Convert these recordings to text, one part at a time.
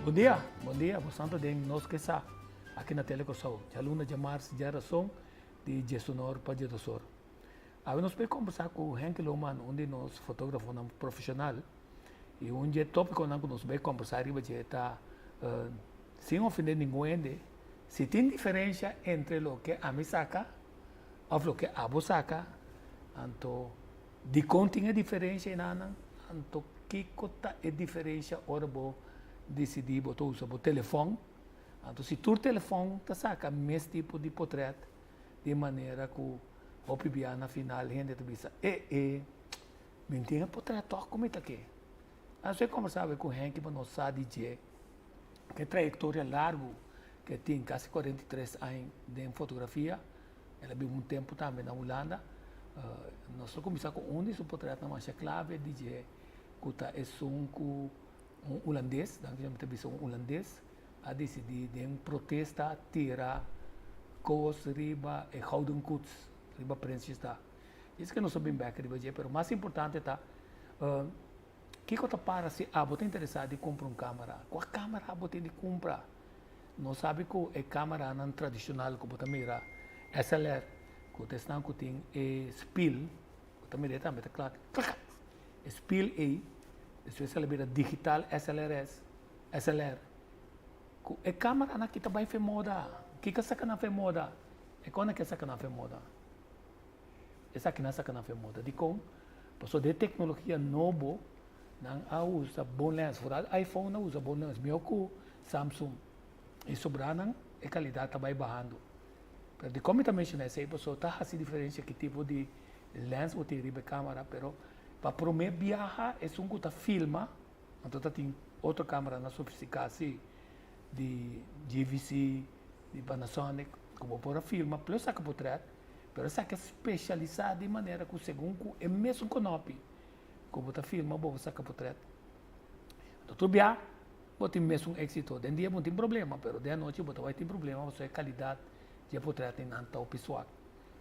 Bom dia, portanto, de nós que está aqui na Telecosol. Já aluna de março, geração de Gessunor para Gedosor. Aí nós vamos conversar com o Henk Loman, onde nós fotógrafo profissional, e onde é tópico que nós vamos conversar, e vai estar, sem ofender ninguém, se tem diferença entre o que a mim saca, ou o que a você saca, então, de quanto tem diferença, então, que cota é diferença, ora, decidir botar o telefone. Então, se tu telefone, tu saca o mesmo tipo de portrait, de maneira que o PBA na final, a gente pensa, mentira, portrait, como é que é? Eu conversava com o Henk, mas não sabe dizer que trajetória larga, que tem quase 43 anos de fotografia, ela viu um tempo também na Holanda. Nós começamos com um desses portrait na mancha clave, dizer que é um holandês, então a gente um holandês, a decidir de protesta tirar coisas riba e houden kuts, riba princesa. Isso que não sabemos bem que riba mas o mais importante é que você para se você interessado em comprar uma câmera, qual câmera você tem de comprar? Não sabe que é câmera não tradicional que você mira SLR, que você está com tem spill, você mira também tá claro, spill aí. Depois ela vira digital SLR. A câmera na kita vai fazer moda. Que saca na fazer moda? É quando que saca na fazer moda? Essa que na saca na fazer moda. De como? Porque de tecnologia nova, não usa bom lens. Fora iPhone não usa bom lens. Meu com Samsung. E sobrando a qualidade vai bajando. De como também mencionei, essa pessoa está assim diferença que tipo de lens você tem a câmera, pero para prometer viajar, é um que filma, então tem outra câmera na sofisticada de GVC, de Panasonic, como para filmar, plus saca portrait, mas saca especializada de maneira que o segundo é mesmo conope, como para filmar, bom saca portrait. Então tu viaja, você tem mesmo êxito, de dia não tem problema, mas de noite você vai ter problema, você é qualidade de portrait em tanto pessoal.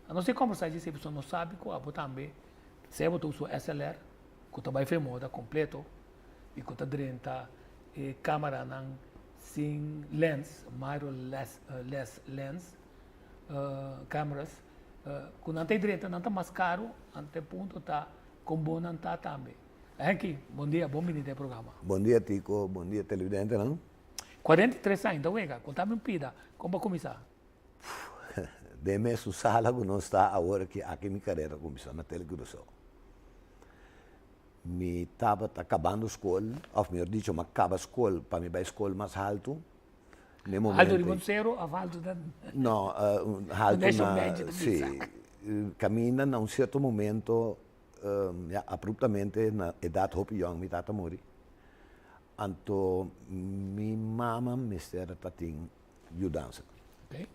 A não ser conversar se a pessoa não sabe, você também se você usa SLR, que vai fazer moda completo, e que está câmera sem lens, mirrorless lens, câmeras, que não tem direito, não está mais caro, até ponto está com bom não está também. Henk, bom dia, bom menino do programa. Bom dia, Tico, bom dia, televidente, não? 43 anos, então, contame um pida, como vai começar? De mesmo sala que não está agora que aqui minha carreira começou na televisão. Me estava acabando a escola, ou melhor dito, me acaba a escola para me ir para a escola mais alto. Alto de Montero, a alto da... Não, alto na... Sim, caminha num certo momento, abruptamente, na idade hopião, me tata morri. Então, minha mama me estava tendo ajudança. Okay.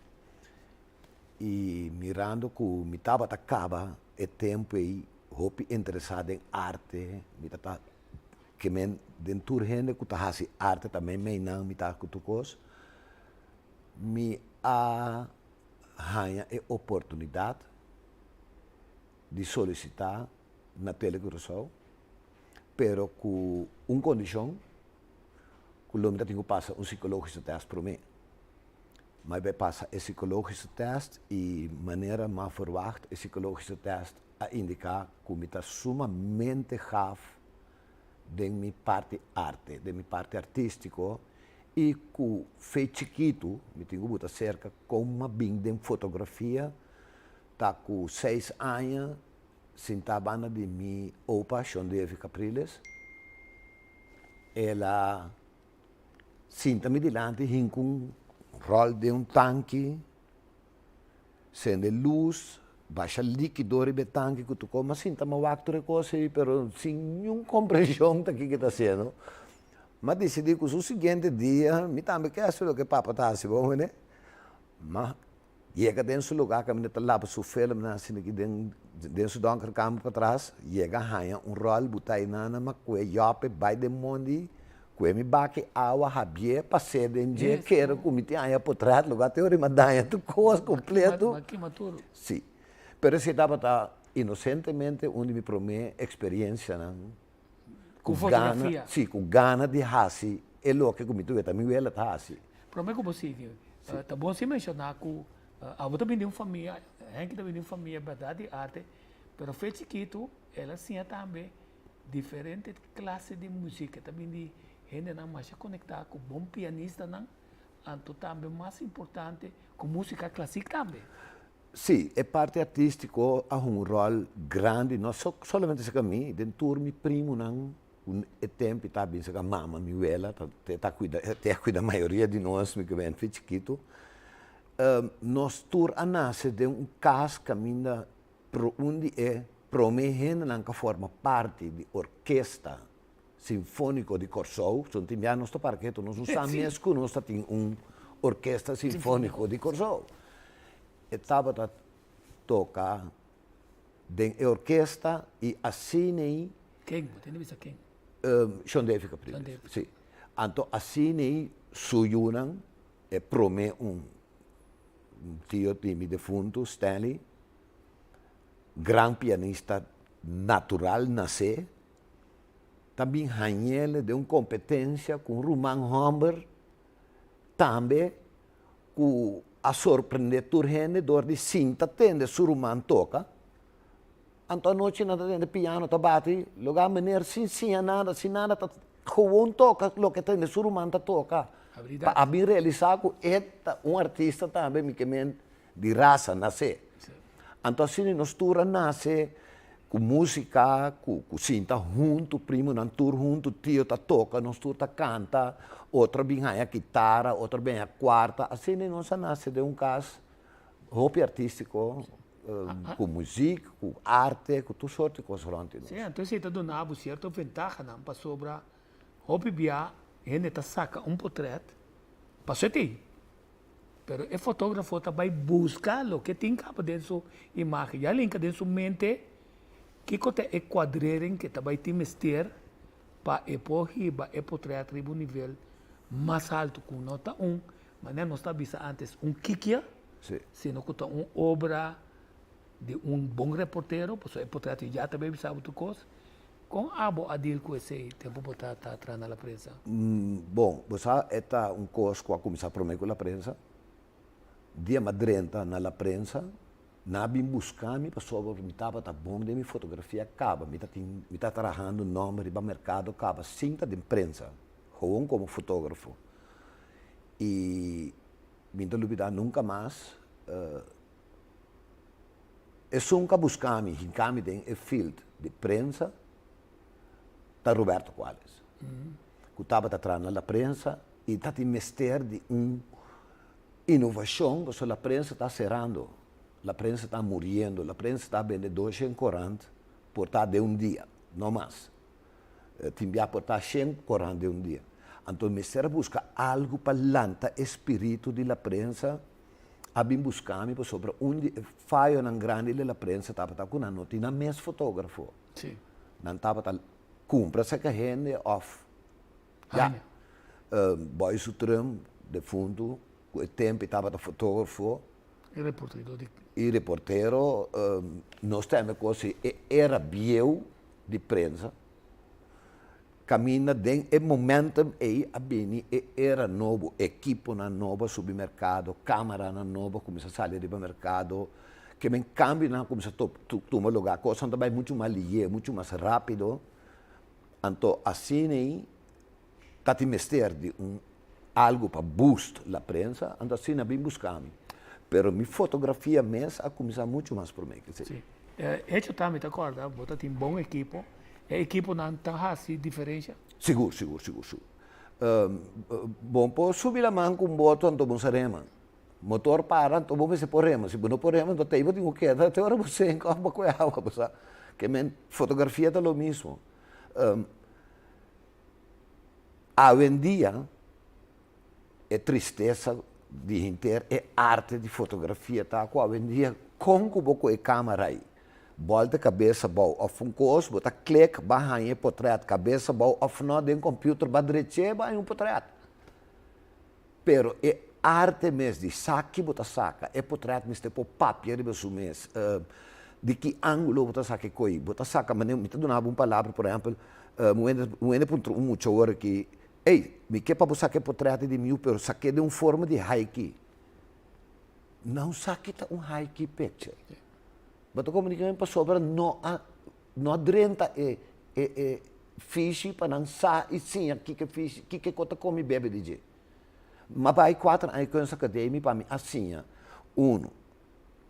E mirando que me estava acaba o tempo aí, hopi interessado em arte, me tata que men dentro gente que tá fazendo arte também me não me tá com tucos, me a ganha a oportunidade de solicitar na televisão, pero com uma condição que o homem tem que passar psicológico teste para mim. Mas vai passar esse psicológico teste e maneira mais verwacht esse psicológico teste a indicar que me está sumamente gaaf de minha parte arte, de minha parte artístico e que foi chiquito, me tenho que cerca com uma bem de fotografia, tá com 6 anos, sentava de minha opa, Xondeve Capriles, ela senta-me delante, com um rol de um tanque, sendo luz, baixa líquido do tanque que tu come, sinta uma outra coisa, mas sem nenhuma compreensão do que está sendo. Mas decidi que o seguinte dia, me também quer saber o que papo está assim, né? Mas chega dentro do lugar que me está lá para o filme, assim que dentro do ancar campo para trás, chega a rol, botar aí na mas que é jope, vai de mundo, que me bate água, rabie, passei de dia, que era que me tinha por trás, lugar teoria, mas daí tu coisa completo. Que maturo. Sim. Pero se estava inocentemente onde me experiência, não? Com fotografia? Sim, com gana de fazer é lo que comigo vê também ela tá assim. Prometo que você, tá bom se mencionar que a outra vem de uma família, que também de uma família, verdade e arte, pero foi chiquito, ela tinha também diferente classe de música, também de gente não mais conectada com bom pianista, não, anto também mais importante com música clássica também. Sim, é parte artístico há um rol grande, não somente se caminho, dentro meu primo não, é tempo tá bem se a mama me ela tá cuida a maioria de nós que vem foi chiquito. Nós tour a nasce de caso caminha para onde é promehendo não que forma parte de orquestra sinfônico de Corsou, são timbianos no sto parqueto, nós usamos que nós tem orquestra sinfônico de Corsou. Estava a tocar de orquestra e assim nem Quem? Tem visto quem? Sean Davis primeiro. Sim. Então assim nem suyunan e prome tio de mi defunto Stanley, gran pianista natural nasce, também Haniel de uma competência com Roman Humber, também com a surpreender turhene door de cinta tende suruman toca. Anto a noite nada tende piano ta bate, lugar meneer sin nada, ta gewoon toca lo que tende suruman ta toca. Pa abrir realizar que é um artista também que men de raça nasce. Anto assim nos tura nasce com música, com cinta junto, primo nan tour junto, tio ta toca, nos tour ta canta, outra bem a guitarra, outra bem a quarta, assim nós nasce de caso hobby artístico, com música, com arte, com tudo sorte de coisas. Sim, então você está dando certa vantagem para sobre hobby bia, ele está saca portrait, passou aí. Pero o fotógrafo também busca o que tem capa dentro da imagem, já linka dentro da mente, que cote é quadreren que também tem mister para epohiba e portrait de um nível mais alto com nota 1, mas não está vista antes kikia, sino que está obra de bom reportero, porque o portrait já também sabe outra coisa, com abo adil com esse tempo para estar atrás na prensa. Bom, você é coisa que começar a prometer com a prensa, dia madrenta na prensa, na bem buscar me sobre me estava tá bom de minha fotografia acaba me tá trabalhando nome de mercado acaba cinta de imprensa como fotógrafo e me não duvidar nunca mais é só nunca buscar me em field de prensa tá Roberto Quales que estava trabalhando na prensa e está tem mestre de inovação porque a prensa está cerrando. A prensa está morrendo, a prensa está vendendo 240 por estar de dia, não mais. Timbia por estar 140 de dia. Então, o ministério busca algo para lançar o espírito da prensa, a bem buscar sobre onde falha na grande da prensa, estava com a nota na mesma fotógrafo. Sim. Não estava cumpra essa gente off. Já. Boy Trump, de fundo, o tempo estava fotógrafo. E reportero, nós temos coisa, era bio de prensa, caminha em momento aí a bem era novo, equipo na nova supermercado, câmera na nova, começa a sair do mercado, que me cambia na começa a tomar lugar, coisa também muito mais ligeira, muito mais rápido, então assim aí tá te mestre de algo para boost a prensa, então assim bem buscamos. Pero minha fotografia mesmo a começar muito mais por mim. Sim. Hecho também, te acorda? Você tem bom equipo. A equipo não está assim diferença? Seguro. Bom, posso subir a mão com boto, então vamos sarema. Motor para, então vamos se porremos. Se não porremos, então tem que que até hora você encosta com a água, que men fotografia é o mesmo. Hoje em dia é tristeza de inteiro é arte de fotografia, tá? Hoje em dia, com a câmera aí, volta a cabeça, of course, bota clique, barra em portrait, cabeça, of não, de computer, badreche, vai portrait. Pero é arte mesmo, de saque, bota saca, é portrait, mas tipo papel, de mês, de que ângulo bota saca coi, bota saca, mas eu me dou uma palavra, por exemplo, muito hora que Ei, me quer para você que portreto de mim, pero saque de uma forma de high-key. Não saque um high-key picture. Mas como ninguém passou sobre não adrenta fiche para não sa e sim aqui que fiche que conta come bebe de je. Mas vai quatro aí com essa academia para mim assim,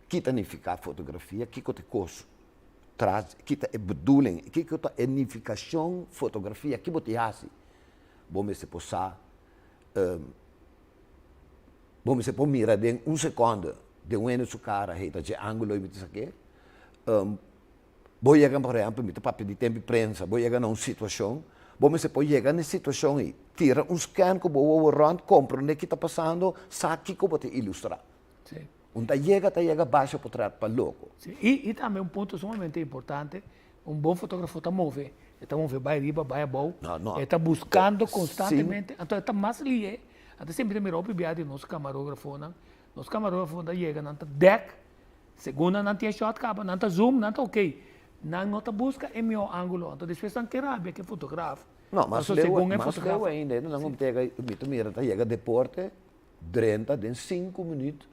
que tanificar fotografia, que conta curso traz, que tá bedoeling, que conta edificação fotografia, que bote assim. Bom se possa bom se pode mirar de segundo de sua cara, heita de ângulo e isso aqui. Vou chegar, por exemplo, me papel de tempo de prensa, vou chegar numa situação, bom se pode chegar nessa situação e tira scan que vou rond, compreender o que está passando, sabe que vou te ilustrar. Sim. Onde chega baixo para louco. Sim. E também ponto sumamente importante, bom fotógrafo está movendo. Está movendo, vai riba, vai abaixo. Está buscando constantemente. Sim. Então, está mais ali. Até sempre me roupa e nosso camarógrafo. Nosso camarógrafo chega, não está deck, segunda não tem shot, não está zoom, não está ok. Não está busca o meu ângulo. Então, depois não quer rabia que fotógrafo. Não, mas eu ainda, não vamos ter que mira, chega deporte, 30, de 5 minutos.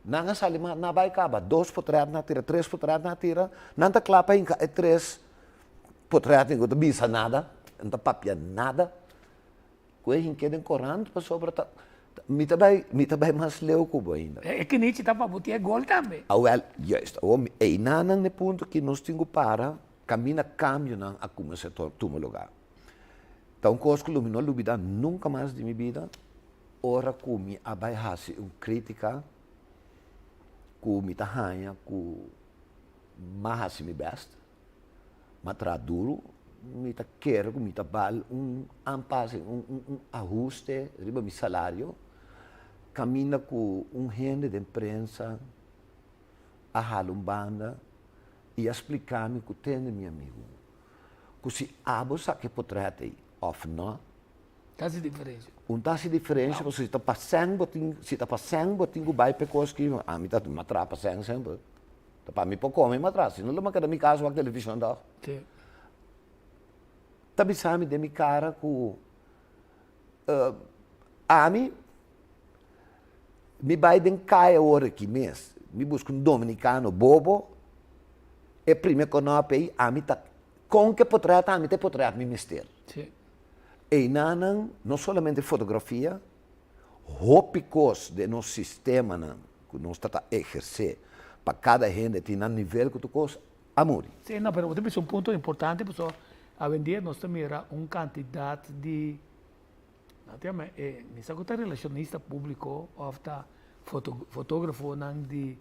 Não sai, não vai acabar. 2 portretos na tira, 3 portretos na tira. Não está clapa em 3 portretos, não bisa nada, não está papia nada. Coisa que tem correndo para sobre me também mais leu como ainda. É que nem está para botar gol também. Well, juist. E não no ponto que nós temos para caminhar cambio não a como se toma lugar. Então, coisa que eu não lubida nunca mais de minha vida, ora como a baixar uma crítica, como me tahanha, como mais me best, mas duro, me ta quero, me ta bal ampasse, ajuste, riba mi salário, caminha com gente de imprensa, a banda e explicar-me que tem meu amigo. Que se abo sabe que portreto ou não, Tá se diferente. Tá se diferente, você está passando, se está passando, botinho vai para coisas que a mim está matrapa passando sempre. Tá para mim pouco comer matrapa, se não lembra que da minha casa a televisão dá. Sim. Tabi sabe de minha cara que a mim me vai den caia hora aqui mês, me busca dominicano bobo, e primeiro que não aí a mim tá com que portreto a mim te portreto me mister. Sim. E não somente fotografia, rópicos de nosso sistema que nós está exercer para cada gente tem um nível que tu coisa amor. Sim, não, mas tem um ponto importante, pessoal. A vender nós também era uma quantidade de nessa coisa relacionista público ou fotógrafo de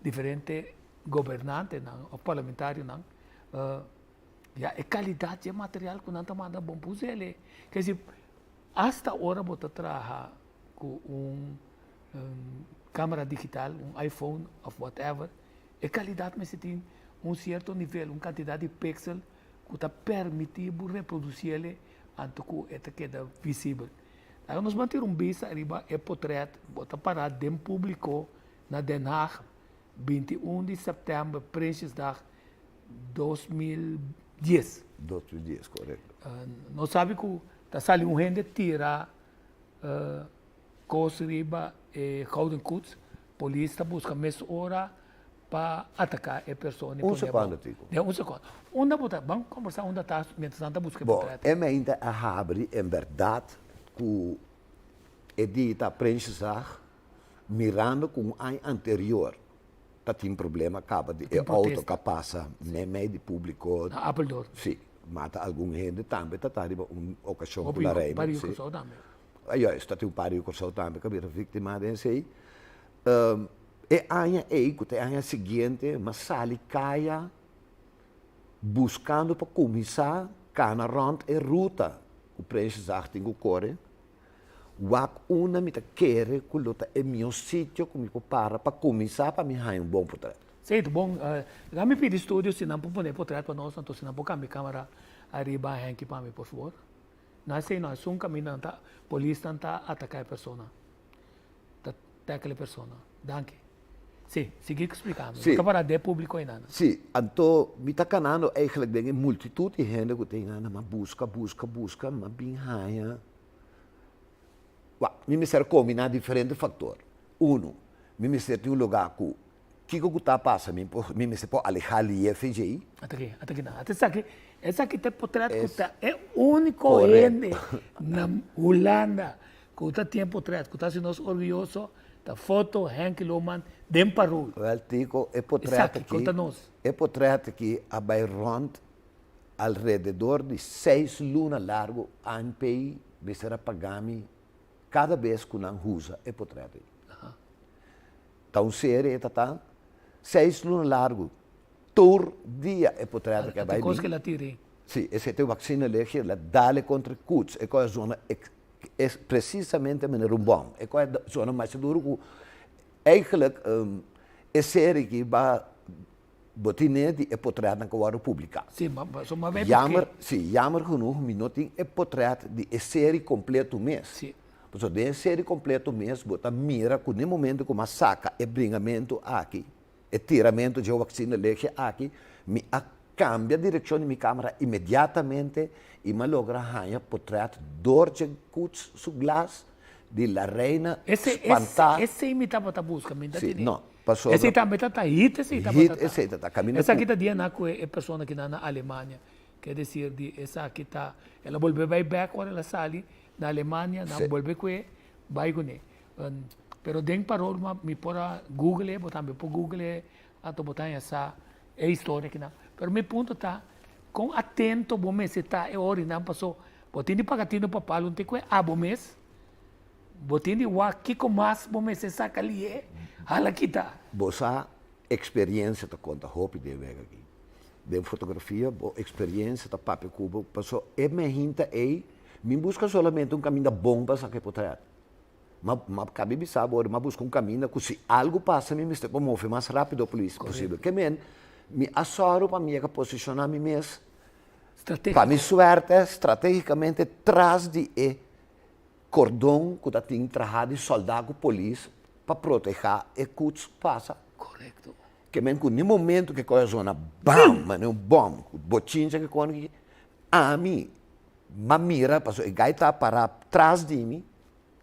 diferentes governantes ou parlamentares a qualidade de material que não está mandando bom para ele. Quer dizer, hasta agora você trabalha com câmera digital, iPhone ou whatever, a qualidade mas tem certo nível, uma quantidade de pixels que está permitido reproduzir ele antes que ele quede visível. Aí nós vamos ter vista arriba é portreto, bota para dem público na Den Haag, 21 de setembro, Prinsjesdag 2010. 2010, correto. Nós sabemos que está saindo gente tira coisa riba Gouden Koets, polícia busca mais hora para atacar a pessoa. Segundo, Tico. Segundo. Vamos conversar onde está, mientras tanto busca Bom, portreto. é ainda a abre, em verdade, que é dita Prinsjesdag, mirando com o ano anterior. Tem problema, acaba de auto que passa, meio de público. Na Apeldoorn. Sim, mata algum gente também, está arriba uma ocasião Op para rei. Pariu com o também. Aí, está tem um pariu com o também, que vira vítima desse aí. E aí, que a seguinte, mas sali caia buscando para começar cana rond e ruta. O preço tem o core. Wak una me quer que luta é meu sítio comigo para começar para me dar bom portreto. Certo, bom. Já me pedi estúdio, se não pode portreto para nós, então se não pode cambiar câmera arriba aqui para mim, por favor. Não sei, não, é um caminho, a polícia está atacar a pessoa. Atacar a pessoa. Danke. Sim, seguir explicando. Sim. Não para de público ainda. Sim, então, me está canando eigenlijk de multitude de gente que tem, mas busca, mas bem raia. Me ser combinar diferentes fatores. Me ser tem um lugar que está passando, me ser pode alejar ali FGI. Até aqui não. Até essa aqui tem portrait que está é único Correto. ende na Holanda que está tem portrait, que está sendo orgulhoso da foto Henk Lohman dem parol. Wel, Tico, Exato, conta-nos. é portrait aqui a vai rond alrededor de 6 lunas largo ANPI, me será pagami cada vez que não usa é portrait. Então, série, 6 lunas largo, tour dia é portrait que vai coisa que ela tira. Sim, esse é o vacina legge, la dale contra cuts, e qual zona é precisamente meneer um bom. E qual zona mais duro que eigenlijk é série que vai botine de é portrait na que publicar. Sim, mas uma vez jammer genoeg, me não tem é portrait de é série completo mês. Sim. Então, de série completo mês, bota mira que no momento que uma saca é bringamento aqui, é tiramento de vacina legge aqui, me cambia a direção de minha câmera imediatamente e me logra ganhar portrait dorje cuts su glas de la reina espantada. Esse imitava a busca, me dá Sim, não, passou. Esse também está hit, esse está caminhando. Essa aqui está dia na é pessoa que na Alemanha, quer dizer, essa aqui está, ela volve vai back quando ela sai na Alemanha, não volve com vai com ele. Pero den parol me pora Google, botar me por Google, ato botar essa é história que não. Pero meu ponto está, com atento, bom mês, está, é hora, não passou, botando pagatino para palo, não tem que bom mês, botando o aqui com mais, bom mês, saca ali, hala kita. Boa experiência te conta, hope de ver aqui. De fotografia, boa experiência te papel cubo, passou, é me hinta me busca solamente caminho bom para sacar portrait. Mas cabe me sabe, mas busca caminho que se algo passa, me estou como o mais rápido possível. Que me assoro para me posicionar me mesmo. Para me suerte, estrategicamente, atrás de cordão que tem trajado de soldado polícia para proteger e que passa. Correto. Que no momento que a zona bam, mano, bom, botinha que quando a mim, mas mira, passou, e gaita para trás de mim,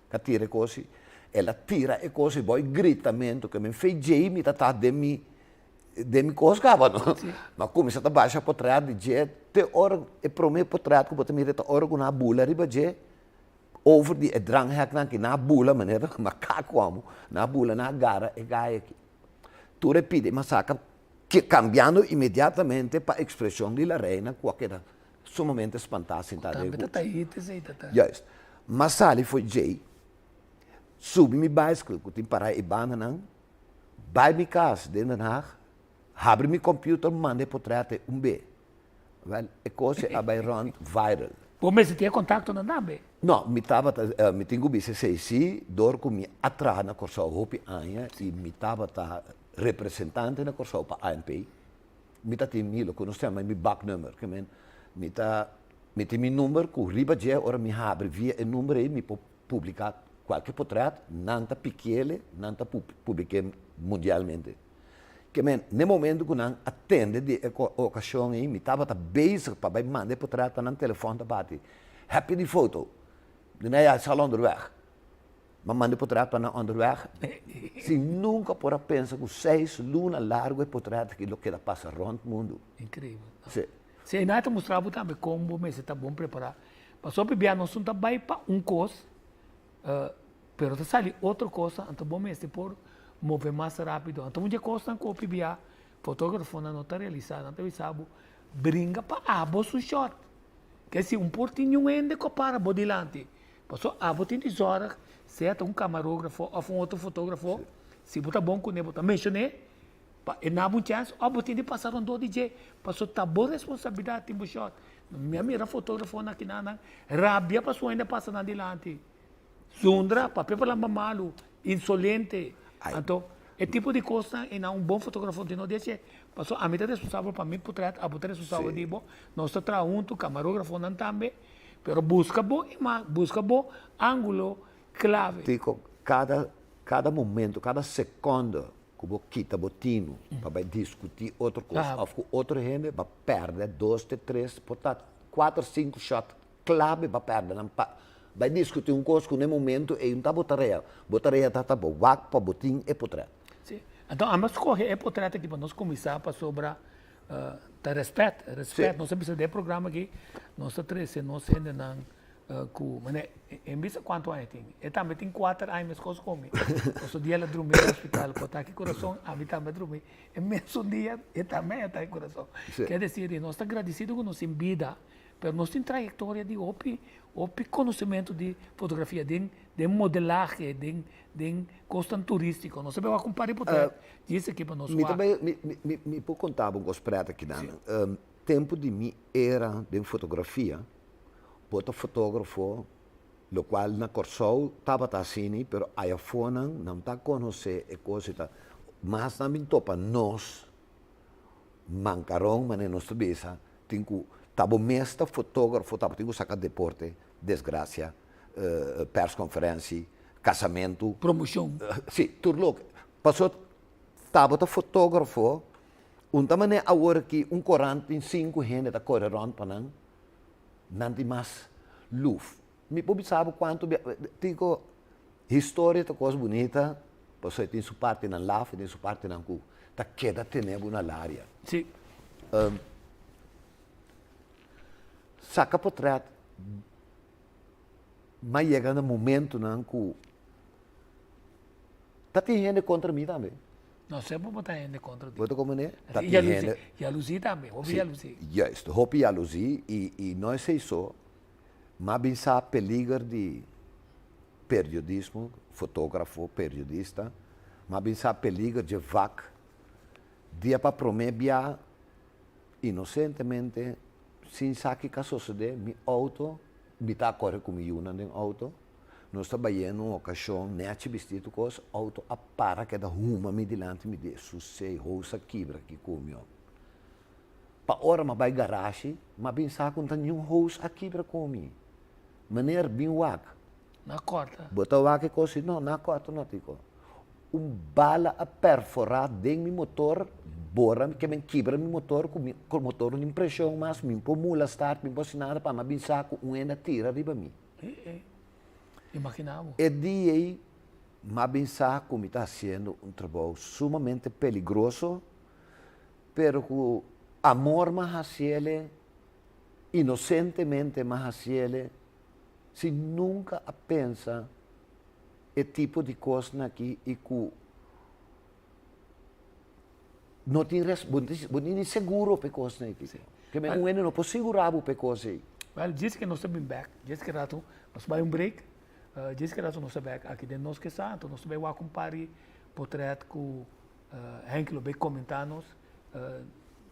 que tira coisa, ela tira e coisa, e gritamento que me fez me tá de mim coscava, não? Mas começa a baixar por trás de jet, te hora e promete por trás que botar mira hora com na bula riba jet, over de drang hak que na bula maneira, macaco amo, na bula na gara e gaia aqui. Tu repite, mas saca que cambiando imediatamente para a expressão de la reina, qualquer sumamente espantada sentada. Yes. Mas ali foi Jay, subi mi bicycle, que tem para ir banda não, vai mi casa dentro da abre mi computer, manda portrait B. Well, e coisa a vai run viral. Bom, mas você tinha contato não dá, bem? Não, me tenho visto se dor com me atrás na Corsau Hopi Anha e me tava representante na Corsau para ANP. Me tá tem milo, que nós temos meu back number, que me tem meu número, que riba de ora me abre via o número e me publicar qualquer portrait, não tá pequeno, não tá publiquei mundialmente. Que no momento que não atende de ocasião aí, me estava bezig para mandar portrait no telefone da bate. Happy de foto. Não é só onderweg. Mas mandei portrait para na onderweg. Se nunca por pensar que 6 lunas largo é portrait que que passa rond o mundo. Incrível. Sim. Se ainda te mostrava também como você está bom preparado. Mas só para nós não está bem para coisa, pero te sale outra coisa, então bom mesmo por mover mais rápido. Então muita coisa que o PBA fotógrafo não está realizando, então sabe brinca para abo su shot. Que se portinho ainda que para bodilante. Passou abo tem 10 horas, certo camarógrafo ou outro fotógrafo, se botar bom com ele, botar mencionei, e na boa chance, abo tem de passar um DJ, passou tá boa responsabilidade tem shot. Minha mira fotógrafo na quinana, rabia passou ainda passando adiante. Zundra, papel para malo, insolente. Então, é tipo de coisa, e não bom fotógrafo de não deixa. Passou a metade responsável para mim, portrait, a outra responsável de bom. Nós estamos juntos, camarógrafo não também, pero busca bom ângulo clave. Digo, cada momento, cada segundo que quita botino, para discutir outra coisa. Ou que outra gente vai perder 2, 3, 4, 5 shots clave para perder. Vai discutir coisa que no momento é tarefa. Tarefa está para o para botin e para Sim. Então, a nós correr é portrait aqui para nós começar para sobre respeito. Nós precisamos de programa aqui, nós três, nós ainda não mas em vista quanto a tem, eu também tenho 4 anos que eu comi. Eu dia ela dormir no hospital, porque aqui coração, a mim também dormir. E mesmo dia, eu também estou em coração. Quer dizer, nós estamos agradecidos com nossa vida, mas nós temos trajetória de conhecimento de fotografia, de modelagem, de custo turístico. Nós sabemos comparar por isso aqui para nós. Me pode contar um gospel aqui, Dan. Tempo de mim era de fotografia. Bota fotógrafo, o qual na Corsol estava assim, mas a fona não está conhecer e coisa. Mas também topa nós, mancaron, mas nós cabeça, tenho tava mestre fotógrafo, tava tenho sacar deporte, desgraça, pers conferência, casamento, promoção. Sim, tudo louco. Passou, tava fotógrafo, também agora que 45 gente da correr around para não tem mais luz. Me pode saber quanto, digo, história é coisa bonita, você tem sua parte na lava, tem sua parte na cu, tá queda tenebo na área. Sim. Saca portrait, mas chega no momento não que tá tem gente contra mim também. Não sempre botar gente contra ti. Bota como é? E a Luzi também, ouvi a Luzi. Justo, ouvi a Luzi e nós sei só, mas pensar peligro de periodismo, fotógrafo, periodista, mas pensar peligro de vac, dia para prometer inocentemente, sem saber que sucede, meu auto, me está correndo comigo no auto, nós trabalhamos numa ocasião, nete vestido com os auto a para que da ruma me dilante me dê sucesso, rosa quebra que comeu. Pa hora ma vai garagem, ma pensar que não tem nenhum rosa a quebra comi. Maneira bem wak. Na corta. Bota wak coisa não, na corta não tico. Bala a perforar dentro do motor, bora que me quebra meu motor com o motor em pressão, mas me pôr mula start, me pôr nada para ma pensar que ainda tira riba mim. Imaginava. E daí, mas pensar como está sendo trabalho sumamente peligroso, pero que amor mais ele, inocentemente mais ele, se nunca pensa e tipo de coisa aqui e que não tem seguro para coisa aqui. Porque eu não posso segurar para coisa aí. Well, diz que nós estamos back, diz que rato nós vai break. Diz que nós estamos back aqui dentro nós que santo, nós vai comparar portrait com Henkel bem comentar-nos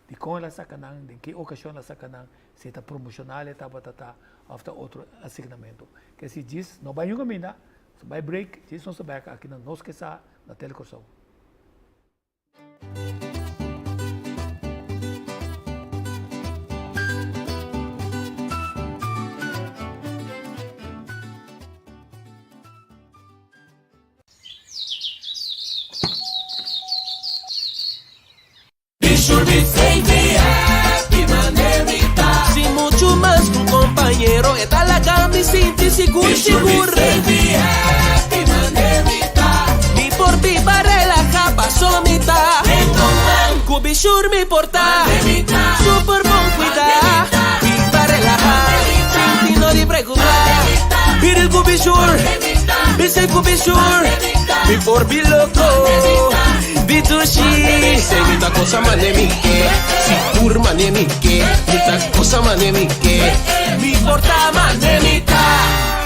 de como ela sacanagem, de que ocasião ela sacanagem, se está promocional, está batata, after outro assignamento. Que se diz, não vai nenhuma mina, vai break, diz nós back aqui dentro nós que sa na telecorsão. Si mucho más tu compañero está la cama y siente seguro. Mi por ti para relajar paso mitad. Cubisur mi porta super bon cuida. Y para relajar sin no de preocupar. Ir el cubisur, ese cubisur. Mi por bi loco. Bitushi, seguita cosa manemique, si tur manemique, esta cosa manemique, mi porta manemita.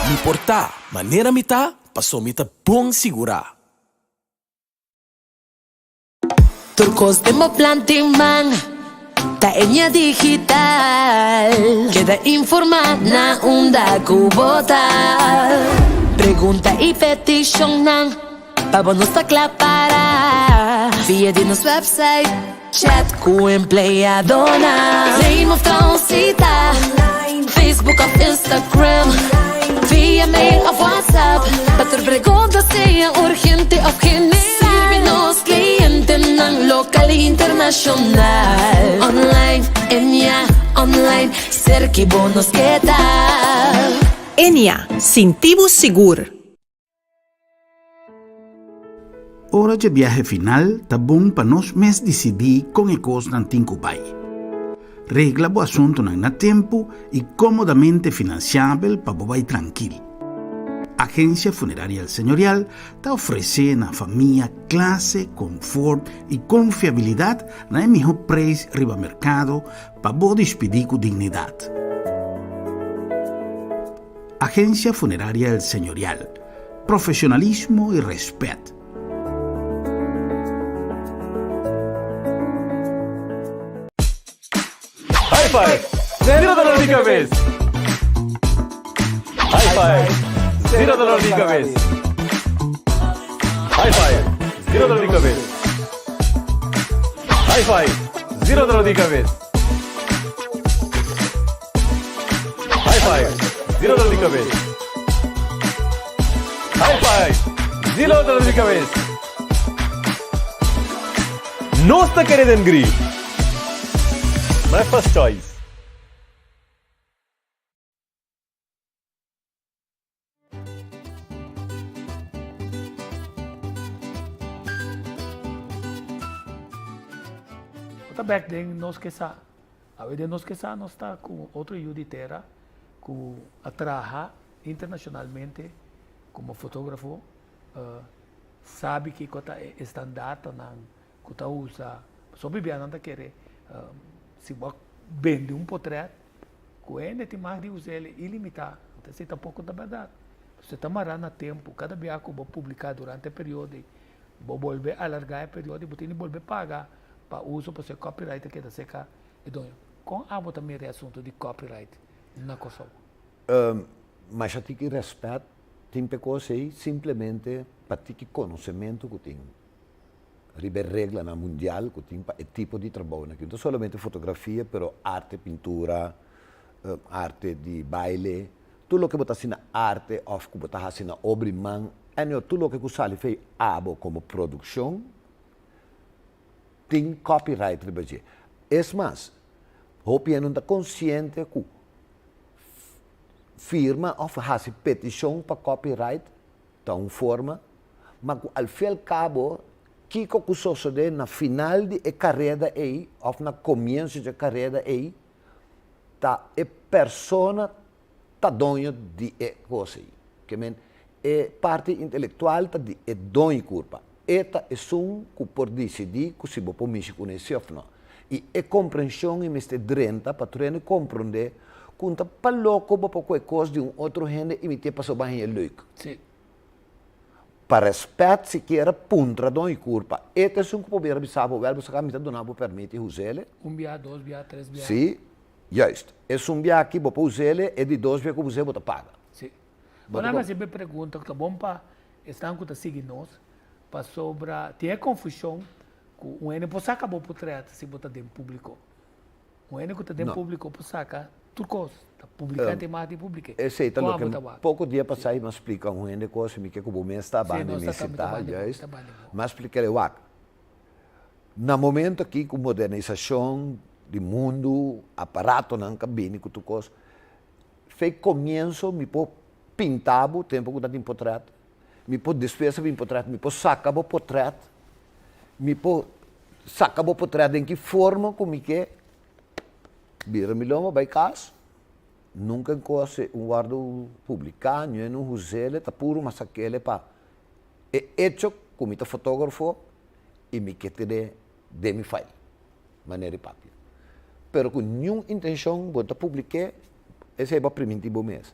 Mi porta manera mita, paso mita bom segura. Turcos de mo plantiman, taenya digital, queda informada onda cubota. Pregunta y petition nang. Vamos a clapar via de nosso website, chat com empleadona. Neem of transita, Facebook of Instagram, via mail of WhatsApp. Dat er perguntas seja urgente of genera. Sirve nos clientes. internacional. Online, Enya, online, cerca bonos que tal. Enya, sentivo seguro. Hora de viaje final, tá bom para nós mesmos decidir com que coisa não tem que vai. Regla o assunto na tempo e comodamente financiável para vai tranquilo. Agência Funerária Senhorial está oferecendo à família classe, conforto e confiabilidade na melhor preço riba mercado para você despedir com dignidade. Agência Funerária Senhorial. Profissionalismo e respeito. High five! $0 de cabeça! High five! $0 de cabeça! High five! $0 de cabeça! High five! $0 de cabeça! High five! $0 de cabeça! High five! $0 de cabeça! Nossa querida Ngri! My first choice. Outra back then, nós que sa, a vez de nós que sa, nós está com outro yuditera, que atraja internacionalmente como fotógrafo, sabe que kota estandarte nan, kota usa, só bibia não tá querer, se você vende portrait, que é tem mais de usar ele ilimitado, então você está pouco da verdade. Você está marando tempo, cada vez que você publicar durante o período, você volver alargar o período, você tem que volver pagar para uso para ser copyright que da seca. Então, com a também é assunto de copyright na Kosovo. Mas já tem que respeito, tem coisas aí simplesmente para ter que conhecimento que tem. Ribe regra na mundial que tem é tipo de trabalho, não somente fotografia, pero arte, pintura, arte de baile, tudo o que você assina arte ou que você assina obra man, e tudo o que você faz abo como produção, tem copyright ribe. É mais, o não está consciente que firma ou faz petição para copyright, está uma forma, mas ao fim e ao cabo que sucede na final de carreira aí, ou na começo de carreira aí, tá a pessoa tá dono de coisa aí. Que men é parte intelectual tá de dono culpa. Eta é que por decidir que se você pode conhecer ou não. E a compreensão e este drenta para treino compreender quando para louco para qualquer coisa de outro gente e me te passou bem é leuk. Sim. Para respeito sequer puntra don culpa. Este é um que poder avisar o verbo sacar mitad donar permite usar. Bia, dois bia, três bia. Sim, justo. É bia que você usar é de dois bia que você paga. Sim. Agora mas sempre pergunta que tá bom para estão que tá seguindo nós para sobre tem confusão com o ene possa acabar por trás se botar dentro público. O ene que tá dentro público por sacar tudo coisa. Publicante tem mais de publicar. Eu sei, tá louco. Pouco dia para sair, mas explica um ende coisa, me que o bom está bem me citar, justo. Mas explica o que. No momento aqui com modernização do mundo, aparato na cabine com tudo coisa, fez começo me pôr pintar o tempo que está em portrait, me pôr despesa em portrait, me pôr sacar o portrait, me pôr sacar o portrait em que forma como que vira milhão vai casa. Nunca coisa um guardo publicar, não usar, tá puro, mas aquele para é hecho como fotógrafo e me que te de me file, maneira de papel. Pero com nenhuma intenção de publicar, esse é o primitivo mesmo.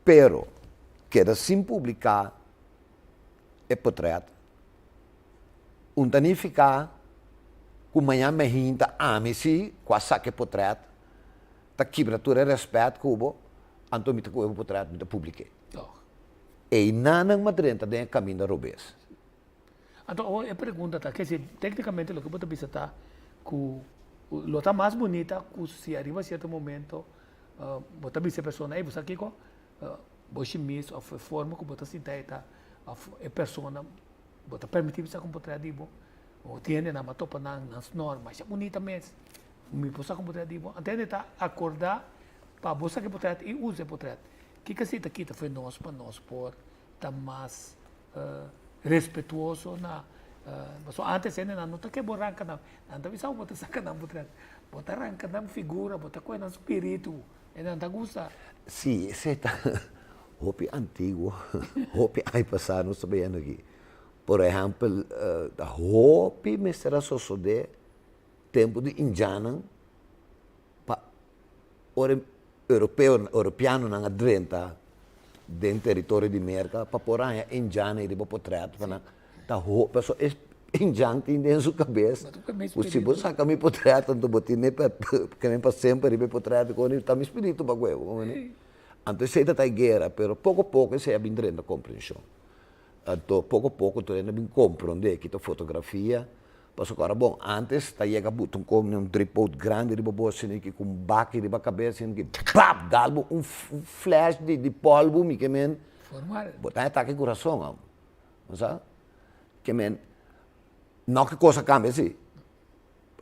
Pero queda sem publicar é portrait, tanificar, com manhã me hinta a mim se quase saque portrait, ta quebratura respeito cubo, anto me o portrait me publiquei. E nanang madrenta den caminho da robes. Então, a pergunta tá, quer dizer, tecnicamente o que você pensa tá que lo tá mais bonita que se arriba a certo momento, você pensa a pessoa aí, você aqui com você mesmo a forma que você se tá a pessoa, você permitir você com portrait dibo, o tiene na matopa nas normas, é bonita mesmo. Me posa com portrait dibo, antene tá acordar para você que portrait e use portrait. Que se tá kita foi nós para nós por tá mais respetuoso na so antes ene na nota que borranca na anda visão bota saca na portrait. Bota arranca na figura, bota coisa no espírito. Ene anda gusta. Sim, esse tá hopi antigo, hopi ai passar não sabendo aqui. Por exemplo, da hopi mestra sosode tempo de indiano pa europeano na adrenta dentro território de América para porã indiano e de potreto para da hopi so indiano tem dentro sua cabeça. O se você saca me potreto então botine que nem para sempre me potreto com ele tá me espírito para guerra, né? Antes sei da guerra, pero pouco a pouco se abre a compreensão. Então, pouco a pouco, tu ainda compreende que a fotografia, mas agora, bom, antes, tu ia botar um tripod grande, de bolsa, que com baque de cabeça, que pap, dá um flash de polvo, que men, botar ataque coração, sabe? Que men, não que coisa cambia, sim.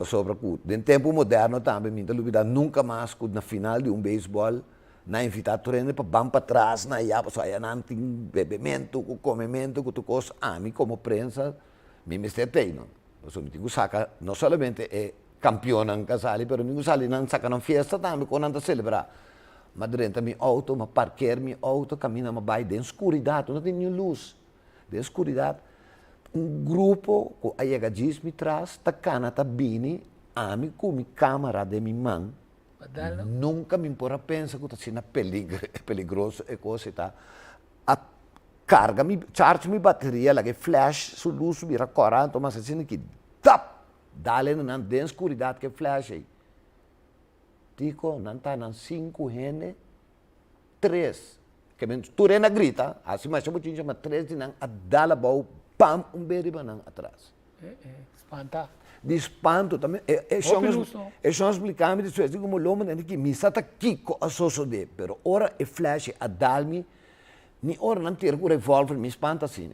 Sobre o tempo moderno também, me dá nunca mais, na final de beisebol, na invitar treino para bam para trás na ia para aí não tem bebimento com comimento com tu coisa a mim como prensa me estetei não eu me digo saca não somente é campeão em casal pero me sale não saca na festa também quando anda celebrar mas durante meu auto mas parquear meu auto caminha mas vai dentro escuridade não tem nenhuma luz dentro escuridade grupo com a ia diz me traz tá cana tá bini a mim com minha câmera de minha mão nunca me importa pensar que está peligroso e coisa tá a carga me charge me bateria lá que flash su luz vira corrente mas assim que tap dá-lhe na densa escuridade que flash aí digo não tá na 5 rene 3 que men tu rena grita assim mas eu tinha mas 3 de não a dá-la bom pam beriba não atrás espanta de espanto também é só explicar me isso é como lomo né que me está aqui a sosso de pero ora é flash a dar-me ni ora não ter o revólver me espanta assim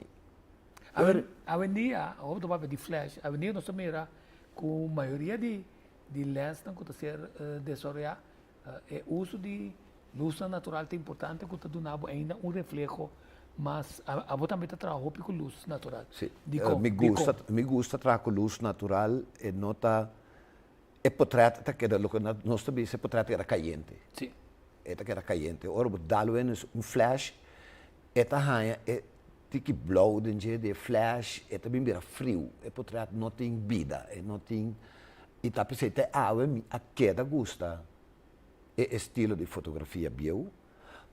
avenida ou do papel de flash avenida nós mira com maioria de lens não que ser desoriar é uso de luz natural é importante que do nabo ainda reflexo mas a você também trabalha com luz natural. Sim. Me gusta trabalhar com luz natural e nota é portrait que era o que nós também se portrait era caliente. Sim. Eta que era caliente. Ora dá-lo um flash eta hanha é que blow de flash é também vira frio. É portrait não tem vida, não tem e tá pensando a queda gusta. É estilo de fotografia bio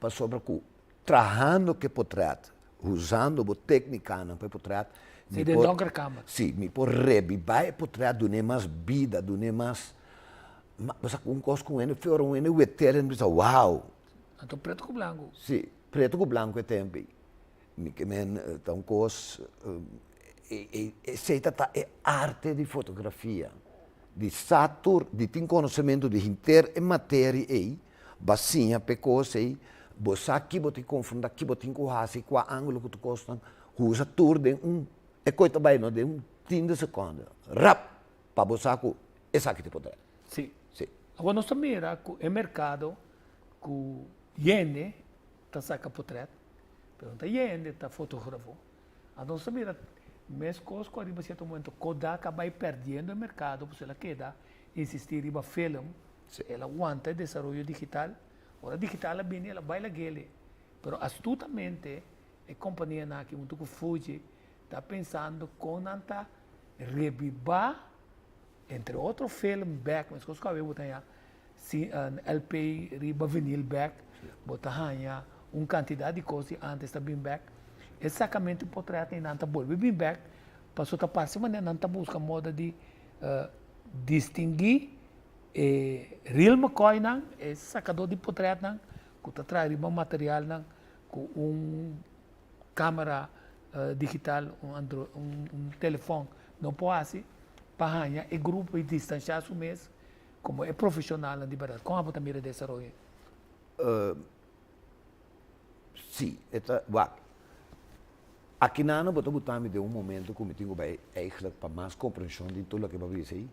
para sobre com trabalhando que portrait, usando a técnica para portrait. Se de longer câmera. Sim, me por revivar portrait do nem mais vida, do nem mais. Mas com coisa com ele, foi um ele veterano, pensa, uau. Então preto com branco. Sim, preto com branco é tempo. Me que men tão coisa é arte de fotografia, de satur, de ter conhecimento de inter e matéria aí, bacinha, pecosa aí. Você aqui bote confronta aqui bote encohase com a ângulo que tu gosta usa tur de é coisa bem não de 30 segundos rap para você com essa aqui te poder sim sim agora nós mira com o mercado com iene tá saca portrait pergunta iene tá fotógrafo a nós mira mesmo coisa que arriba certo momento Kodak vai perdendo o mercado porque ela queda insistir riba film ela aguanta desenvolvimento digital. Ora digital bem ela vai lá gele, pero astutamente a companhia na que muito Fuji está pensando com anta revivar entre outro film back, mas coisa que eu botar já LP riba vinil back, botar já quantidade de coisas antes da bem back, exatamente o portrait em anta bolve bem back, passou a parte mas anta busca moda de distinguir real McCoy nang sacador de portrait nang que tá traz um material nang com câmera digital telefone não pode assim para ganhar e grupo e distanciar o mês como é profissional na verdade como a você mira dessa roia sim Aqui na Ana, botou de um momento que eu tenho eigenlijk para mais compreensão de tudo o que eu vou dizer.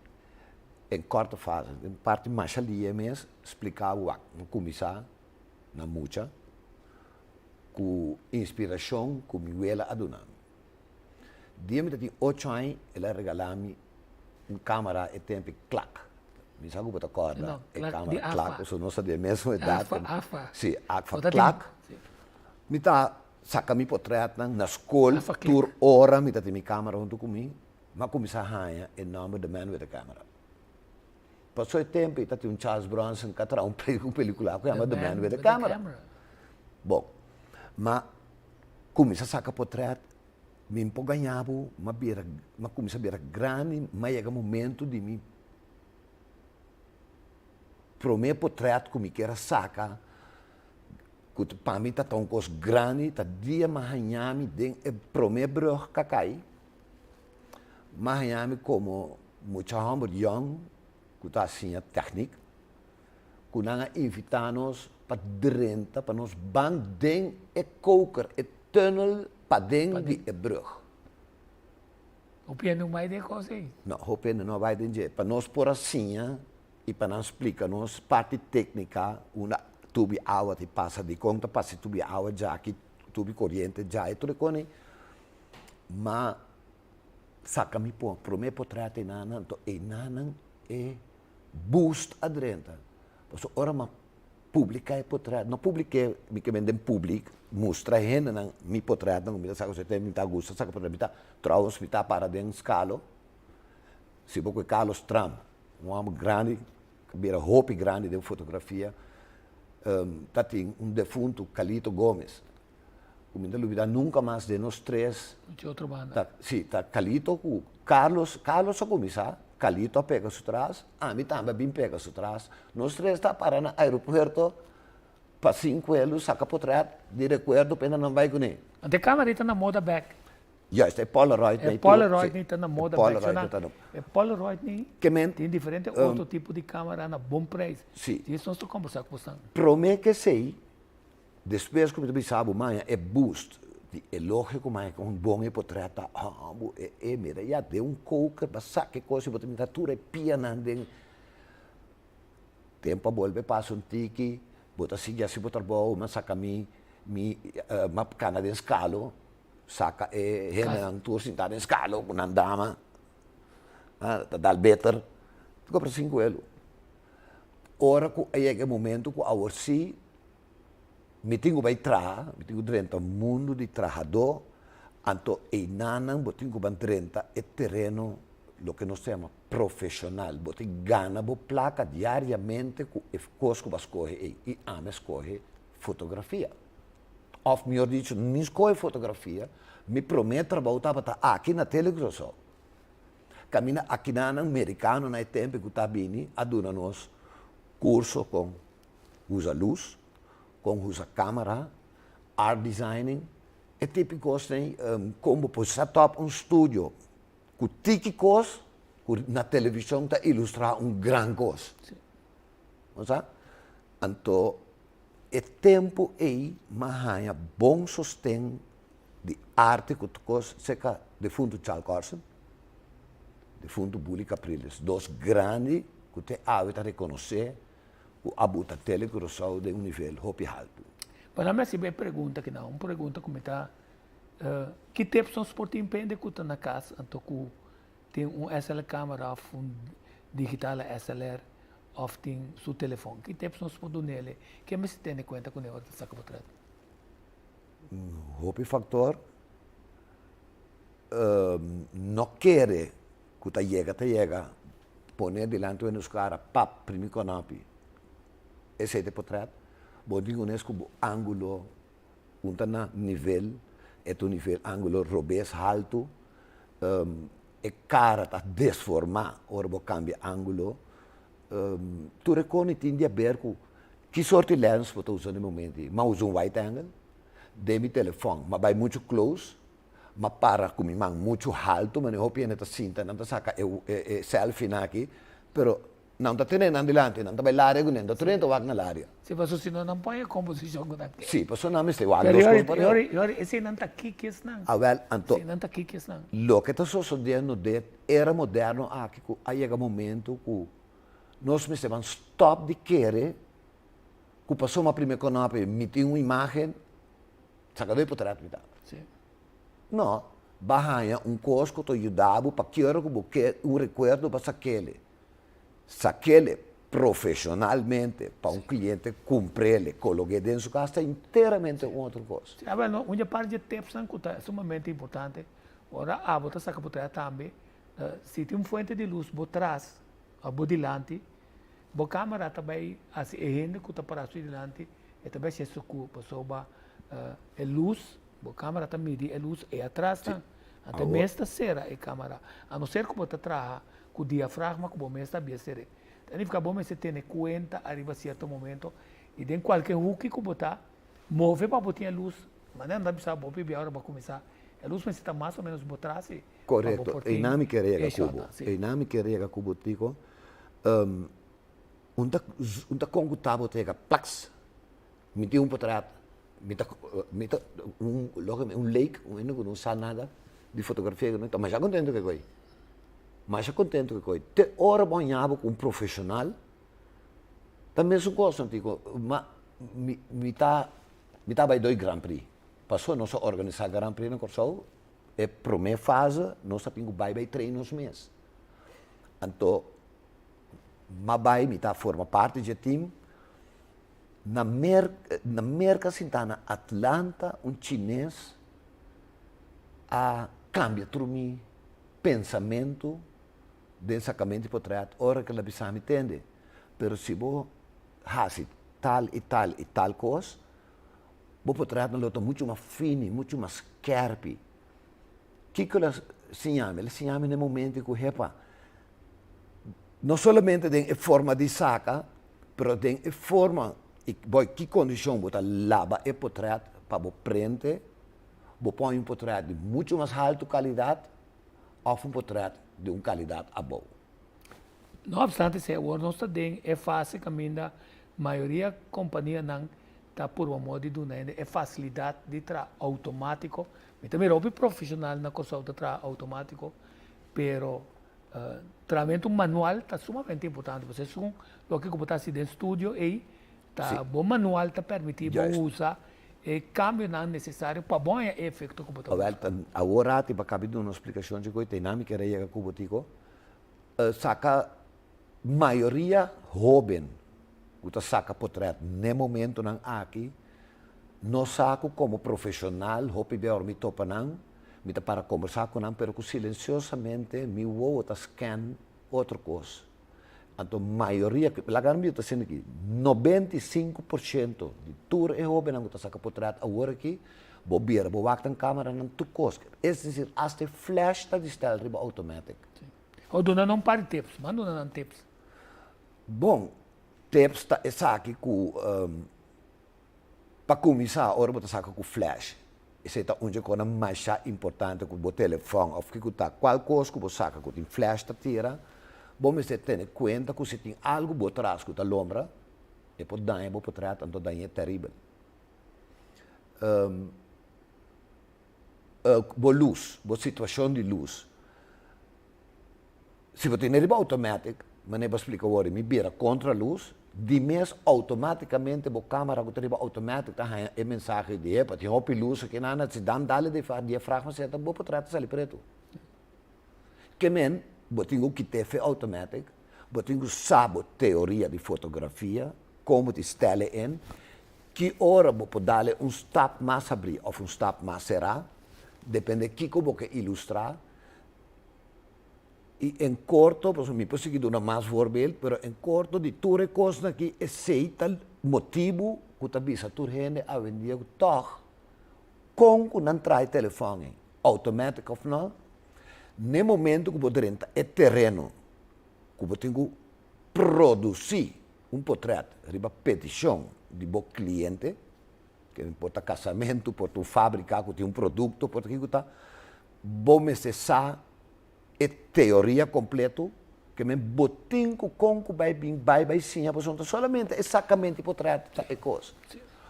Em corta fase, em parte mais ali mesmo, explicar o que começar na mucha, com inspiração, com Miguel Aduna. Dia me tinha 8 anos, ela regalou-me uma câmera e tempo clac. Me sabe botar corda, e câmera clac, eu não sabia mesmo a idade. AFA. Sim, AFA clac. Me tá saca mi portrait na escola, tur hora, me tá minha câmera junto comigo, mas começar a ganhar em nome do man with the camera. Passou o tempo, e tá Charles Bronson que tra película que chama The Man with the Camera. Bom, mas começa a sacar portrait, me ganhava, mas começa a ver grande, mas chega momento de mim. Primeiro portrait que me quer sacar, que para mim está tão coisa grande, está dia Miami, den é primeiro brug que cai. Miami como muito young, que está assim a técnica, que nós invitamos para dentro, para nos ban den é coker, é tunnel para dentro de é brug. O piano vai de coisa aí? Não, o piano não vai de para nós por assim, e para nós explicar-nos parte técnica, uma tubi água te passa de conta, passa tubi água já aqui, tubi corrente já, e tudo com mas saca-me por primeiro portrait nanan, to nanan é boost adrenta. Porque ora ma publica é portrait, não publiquei, me que vendem público, mostra gente na mi portrait, não me saca você tem muita gosto, saca para me tá trouxe me tá para dentro escalo. Se porque Carlos Trump, um homem grande, que vira roupa grande de fotografia, tá tem defunto Calito Gomes. O me dúvida nunca mais de nós três. De outra banda. Sim, tá Calito, Carlos só começar, Calito pega su trás, a mim também bem pega su trás. Nós três tá para no aeroporto, para 5 anos, saca portrait, de recuerdo, pena não vai com ele. A câmera está na moda back. Juist, é Polaroid. É Polaroid niet aan de moda. Polaroid é Polaroid niet. Tem diferente outro tipo de câmera na bom preço. Sim. Isso nós estamos conversando com você. Prometo que sei, depois que eu sabe, mas é boost. É lógico, mas com um bom portrait, mira, já deu um coca, passa que coisa, você me tá tudo é pianando. Tempo a volver, passa um tiki, bota assim, já se botar bom, mas saca mi cana de escalo. Saca ang tour sentado em escalo com uma dama, dal better, ficou para 5 euros. Ora que é o momento que a orsi me tenho vai trabalhar, me tenho dentro do mundo de trabalhador, anto e nanan, me tenho vai dentro é terreno, lo que nós chamamos profissional, você ganha a placa diariamente com a coisa que você escolhe e ama escolher fotografia. Of melhor dito, não escolhe fotografia, me prometo voltar para estar aqui na televisão. Camina aqui na americano, na tempo que está vindo, aduna-nos curso com usa luz, com usa câmera, art designing, é típico assim, como por setup um estúdio, com típicos, na televisão para ilustrar grande coisa. Não sabe? Então, é tempo aí, mas há bom sustento de arte que tu seca de fundo Charles Carson, de fundo Bully Capriles, dois grandes que te hábito a reconhecer que abuta telegrosão de nível hopi alto. Para mim, se bem pergunta que não, uma pergunta como está, que tempo são esporte impende que está na casa, então que tem SLR câmera, um digital SLR, ou tem seu telefone. Que tempo nós podemos nele? Que me se tem em conta com ele que saca para trás? O factor não quer que tu chega, poner delante de nos cara, pap, primeiro conapi, esse é por trás, bom digo nesse ângulo, na nível, é o nível ângulo robês alto, é cara está desformar, ora vou cambiar ângulo. Tu reconhece a ver que sorte de lens você usa no momento. Mas usa wide angle, de meu telefone, mas vai muito close, mas para com minha mão muito alto, mas eu penso que cinta, não saca selfie aqui, pero Não está tendo adelante, não está bem área, não está tendo wag na área. Se você se não põe a composição com aquele. Sim, pessoa não me está wag Pero dos coisas para ele. esse não está aqui que isso não. Ah, well, então, Esse não está aqui que isso não. lo que está sucedendo de era moderno aqui, que aí chega momento que nós me vamos stop de querer que passou uma primeira canapa, emitir uma imagem, saca dois por trás, Sim. não, barranha costo que te ajudava para que era recuerdo para saquele profissionalmente para cliente cumprir, colocar dentro de sua casa inteiramente outra coisa. Sim, bueno, uma parte de tempo é sumamente importante. Ora, você saca por trás também. Se tem fonte de luz por trás, a delante, a câmera também, assim, é gente que está para delante, e também se ocupa sobre a luz, a câmera também mede a luz é atrás, até mesmo será a câmera. A não ser que você trabalha com o diafragma, que você está bem ser. Então, fica bom você ter conta, arriba a certo momento, e em qualquer hook que você move para botar a luz, mas não dá para saber a hora para começar. A luz está mais ou menos por trás. Correto. E não me queria cubo. E não me queria cubo, digo, un conguttavo tega plax meti un potrat meta un lake non sa nada di fotografia ma già contento che coi te ora banhava com um profissional também su cosa dico ma mi ta vai dois Grand Prix passou nós organizar Grand Prix na Corsol e primeira fase nós sapingo vai treinos mês então Mabai mi forma parte do time na América Sintana Atlanta chinês a cambia trumi pensamento densamente portret ora que la bisami tende pero se bo hasi tal e tal coisa bo portret não lota muito mais fino muito mais scherpi que ela siname no momento que repa não somente tem forma de saca, mas tem forma e que condição você lava e portrait para você prender, você põe portrait de muito mais alta qualidade ou portrait de uma qualidade boa. Não obstante, se o nós tem é fácil caminho a maioria companhia não está por uma moda de é facilidade de tra automático, mas também é profissional na coisa de tra automático, pero tratamento manual está sumamente importante. Você são o que está assim dentro do estúdio e tá bom manual está permitido usar e cambio não necessário para bom efeito que você. Agora tipo acabei de uma explicação de coisa dinâmica aí que eu digo saca maioria jovem que saca portrait no momento não aqui não saco como profissional hopi bem me topa não me para conversar com ele, pero que silenciosamente me vou scan outra coisa. Então, a maioria, a grande está sendo aqui, 95% de tudo é jovem que está sacando portrait agora aqui, vou ver, vou ver a câmera não tu coisa. É dizer, até flash está de style riba automático. Ou dona não para tips, manda não tips. Bom, tips está essa aqui com para começar, agora vou sacar com flash. Essa é uma coisa mais importante que o telefone, ou que está qualquer coisa que você saca, que tem flash, tira, vamos ter conta que se tem algo por trás que está lombra, e pode dar por trás, então daí é terrível. Boa luz, boa situação de luz. Se você tem automático, mas nem para explicar agora, me vira contra a luz, de mês automaticamente a câmera que tem automático a mensagem de para ter uma luz que não se dá dale de diafragma se está bom para trás ali preto que men botinho que te fe automático botinho sabe teoria de fotografia como te stelle in que hora vou dar stap mais abrir ou stap mais será depende que como que ilustrar e em corto, por exemplo, posso seguir uma mais voorbeeld, mas em corto de tudo coisa que é seita motivo que tu bisa tu gente a vender toch com que não traz telefone automático ou não, no momento que você renta é terreno que você tem que produzir portrait, riba petição de bom cliente, que importa casamento, por fábrica que tem produto, por que está, bom necessário é teoria completo que me botin com conco vai sim, a solamente exatamente portrait da coisa.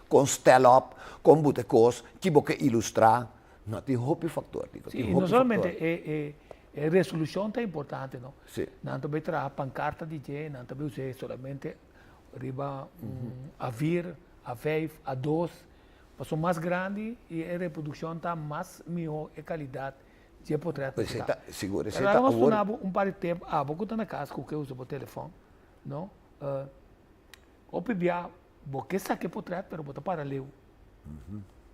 Com stand-up, com botecos, que você ilustrar, não tem hopi factor. Sim, e não somente a resolução é importante, não? Sim. Não também a pancarta de gente, não também usar solamente riba a vir, a veiv, a dos, mas mais grande e a reprodução está mais melhor e qualidade de portrait. Seguro, você está agora par de tempo, vou estar na casa com que usa o telefone, não? O pibia, porque sabe portrait, pero botar paralelo.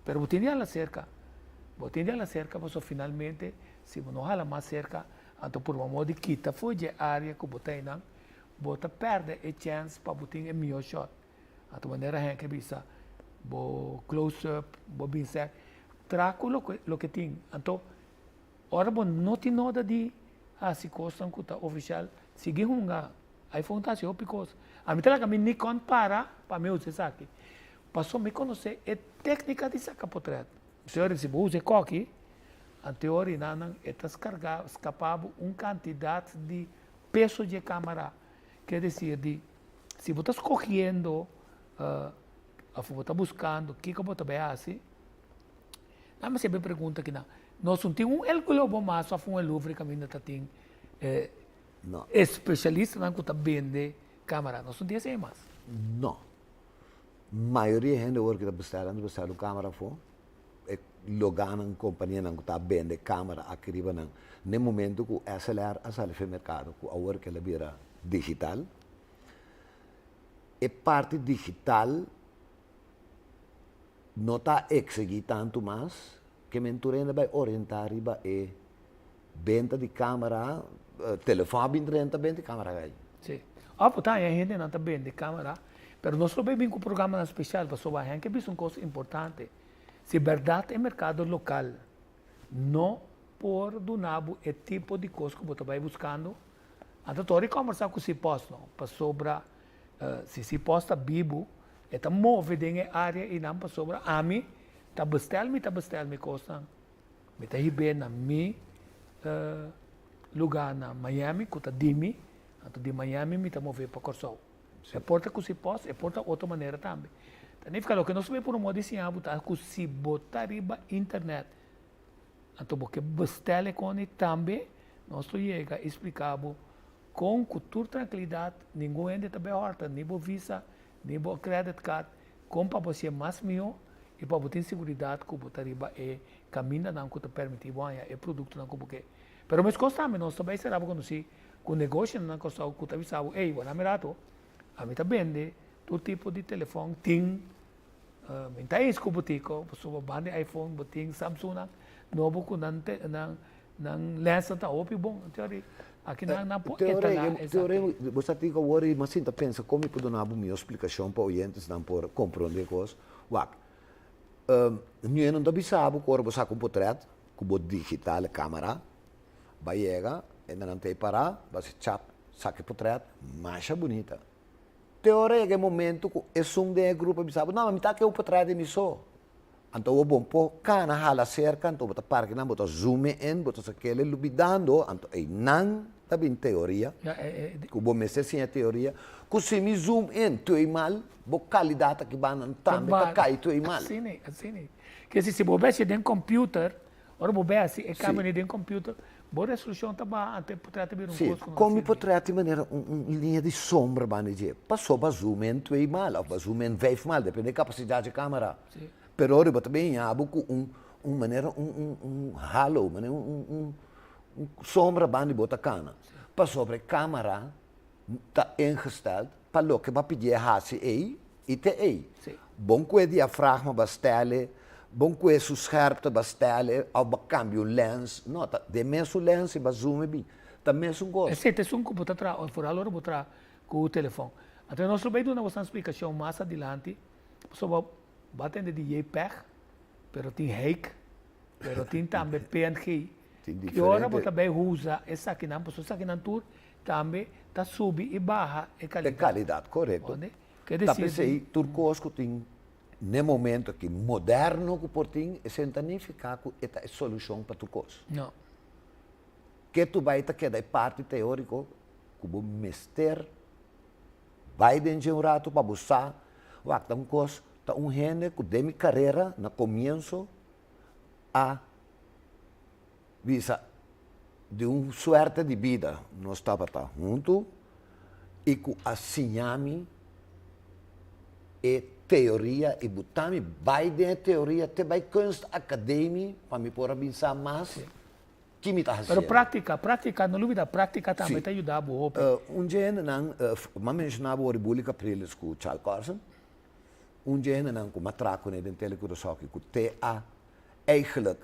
Pero botar ela cerca. Botar ela cerca, mas finalmente, se não ela mais cerca, então por uma modo de quita foi de área que botar não, bota perde a chance para botar um melhor shot. Então maneira é que bisa, bo close up, bo bisa, traco lo que tem. Então ora bom não tem nada de se costam que tá oficial, seguir iPhone tá se opicos. A mim tá que me Nikon para me usar aqui. Passou me conhecer a técnica de sacar portrait. Teoria se usa coque, a teoria não é descargar, escapar quantidade de peso de câmera. Quer dizer, se você está escolhendo, você está buscando, o que você vai fazer? Não me sempre pergunta que não. Nós não temos um globo mais, só um Louvre que ainda tem especialista que está vendendo câmera. Nós não temos mais. Não. A maioria da gente que está bestellen câmera for. Logan een companhia que está vendendo câmera aqui no momento que o SLR a sala de mercado que agora que ela vira digital e parte digital não está exigir tanto mais que menturenda vai orientar riba e venda de câmera telefone bem renta venda de câmera aí. Sim. Tá a gente não está vendo câmera, mas nós também com um programa especial para sobre a gente que é uma coisa importante. Se verdade é mercado local, não por do nabo é tipo de coisa que você vai buscando. Então, estou conversar com o Ciposto, para sobre se Ciposto vivo, está movido em área e não para sobre a mim, está bestel me coisa. Me está bem na mi lugar na Miami, que está de mim, então de Miami me está movido para Corsol. É porta com o Ciposto, é porta outra maneira também. Significa que nós sabemos por um modo desenhado que se botar riba internet, então porque bestele com ele também, nós chega a explicar com cultura tranquilidade, ninguém ainda está horta, nem por visa, nem por credit card, como para você mais melhor e para você ter segurança que botar riba é caminho não que te permite ganhar é produto não porque. Pero mas também nós também será quando se com negócio não costa o que te avisava, ei, vou namerato, a mim tá vende todo tipo de telefone tem minta isso com botico, pessoa bande iPhone, boting Samsung, novo com nan lens tá opi bom, teoria. Aqui na teoria, você tem que agora, mas sinta pensa como eu dar uma minha explicação para os não por compreender coisas. Uau, não não dá sabe que agora você com portrait, com o digital câmera, vai chegar, ainda não tem parar, você chap, saque portrait, mais bonita. Teoria que momento que é de grupo bisabo não mas tá que eu para de mim só então o bom pô cana hala cerca então bota parque não bota zoom in bota aquele lubidando então aí não tá bem teoria que o bom mestre sim a teoria que se me zoom in tu é mal bo qualidade que ban também tá cai tu é mal assim que se bobe se den computer ora bobe assim é câmera den computer boa resolução tá bom até portrait ter sim como portrait de maneira linha de sombra bane je passou para zoom in 2 mal ou zoom in 5 mal depende da capacidade da câmera pero ora também há maneira halo sombra bane bota cana para sobre câmera tá ingesteld para lo que vai pedir hasi aí e te aí bom que diafragma bastante bom que é scherpte bastante ao cambio lens nota de mesmo lens e zoom bem também é gosto se te que botar tra ou for alora botar com o telefone até nós vai dar uma explicação mais adiante sobre batendo de JPEG pero tem HEIC pero tem também PNG que ora botar bem usa essa aqui não posso essa aqui não tur também tá sube e baixa e qualidade correto quer dizer pensei turcosco tem no momento que moderno que portim é significa que é a solução para tu coisa. Não. Que tu vai ter que dar parte teórico kubo mester, vai dentro um rato para buscar, wakta um cos, tá um gente que demi carreira na começo a visa de uma suerte de vida, nós estava junto e com a sinhami e teoria e botami vai dentro teoria, te vai kunst academia para me pôr a pensar mais. Que me está Pero prática, não dúvida, prática também te ajuda a boa. Dia não, mas mencionava o República Priles com Charles Carson. Dia não, com matraco ne den telecoração que te a eigenlijk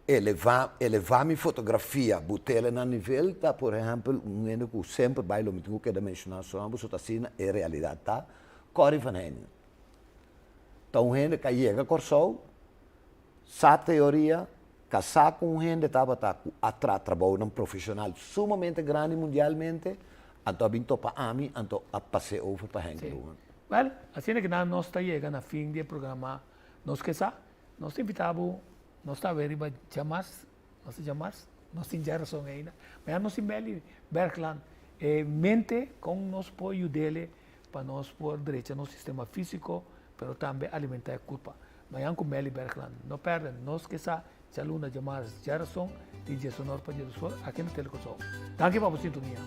elevar minha fotografia, botar na nível, tá, por exemplo, ano que sempre bailo me tenho que mencionar só, mas outra cena é realidade, tá? Corre van hen. Então, gente que chega corso, sa teoria, casar com gente estava atrás trabalho num profissional sumamente grande mundialmente, então vim para a mim, então a passei over para gente. Well, assim é que nós está chegando na fim do programa, nós que sa, nós invitamos, nós está vendo jamais, nós tem geração ainda, mas nós temos Berkland, mente com nós pode ajudar para nós pôr direito no sistema físico, mas também alimentar a culpa. Mas com Meli Berkland, não perdem, nós que sa, Jaluna Jamar geração de Jesonor para Jesus aqui no Telecosom. Danke para a sintonia.